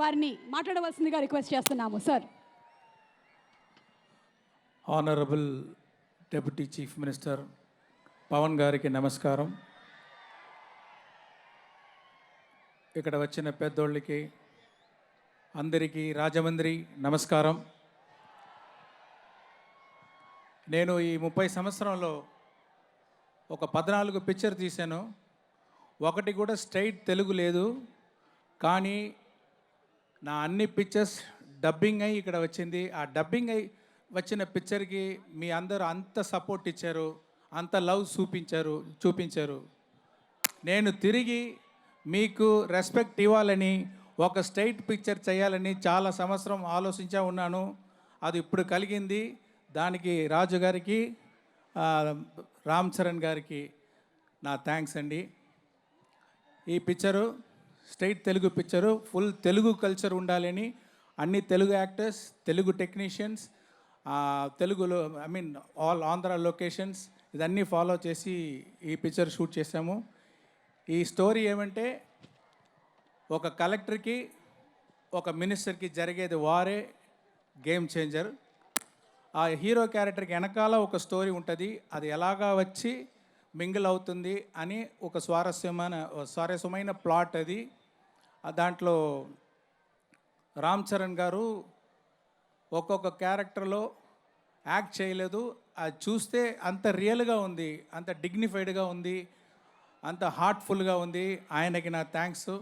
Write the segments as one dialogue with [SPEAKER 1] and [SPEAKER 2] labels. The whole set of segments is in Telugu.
[SPEAKER 1] వారిని మాట్లాడవలసిందిగా రిక్వెస్ట్ చేస్తున్నాము sir.
[SPEAKER 2] Honourable deputy chief minister Pavan గారికి నమస్కారం. ఇక్కడ వచ్చిన పెద్దోళ్ళకి అందరికీ రాజమండ్రి నమస్కారం. నేను ఈ 30 సంవత్సరంలో ఒక 14 పిక్చర్ తీశాను. ఒకటి కూడా స్ట్రైట్ తెలుగు లేదు. కానీ నా అన్ని పిక్చర్స్ డబ్బింగ్ అయ్యి ఇక్కడ వచ్చింది. ఆ డబ్బింగ్ అయ్యి వచ్చిన పిక్చర్కి మీ అందరూ అంత సపోర్ట్ ఇచ్చారు, అంత లవ్ చూపించారు. నేను తిరిగి మీకు రెస్పెక్ట్ ఇవ్వాలని ఒక స్ట్రైట్ పిక్చర్ చేయాలని చాలా సంవత్సరం ఆలోచించా ఉన్నాను. అది ఇప్పుడు కలిగింది. దానికి రాజు గారికి, రామ్ చరణ్ గారికి నా థ్యాంక్స్ అండి. ఈ picture straight Telugu picture, full Telugu culture ఉండాలని అన్ని తెలుగు యాక్టర్స్, తెలుగు టెక్నీషియన్స్, తెలుగులో ఆల్ ఆంధ్ర లొకేషన్స్ ఇదన్నీ ఫాలో చేసి ఈ పిక్చర్ షూట్ చేసాము. ఈ స్టోరీ ఏమంటే ఒక కలెక్టర్కి ఒక మినిస్టర్కి జరిగేది వారే గేమ్ చేంజర్. ఆ హీరో క్యారెక్టర్కి వెనకాల ఒక స్టోరీ ఉంటుంది. అది ఎలాగా వచ్చి మింగిల్ అవుతుంది అని ఒక స్వారస్యమైన ప్లాట్ అది. దాంట్లో రామ్ చరణ్ గారు ఒక్కొక్క క్యారెక్టర్లో యాక్ట్ చేయలేదు. అది చూస్తే అంత రియల్గా ఉంది, అంత డిగ్నిఫైడ్గా ఉంది, అంత హార్ట్ఫుల్గా ఉంది. ఆయనకి నా థ్యాంక్స్.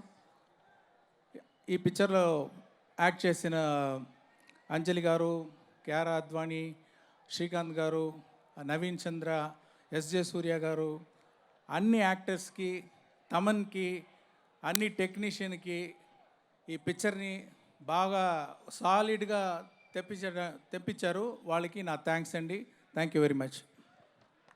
[SPEAKER 2] ఈ పిక్చర్లో యాక్ట్ చేసిన అంజలి గారు, క్యారా అద్వానీ, శ్రీకాంత్ గారు, నవీన్ చంద్ర, ఎస్జే సూర్య గారు, అన్ని యాక్టర్స్కి, తమన్కి, అన్ని టెక్నీషియన్కి ఈ పిక్చర్ని బాగా సాలిడ్గా తెప్పించారు. వాళ్ళకి నా థ్యాంక్స్ అండి. Thank you very much.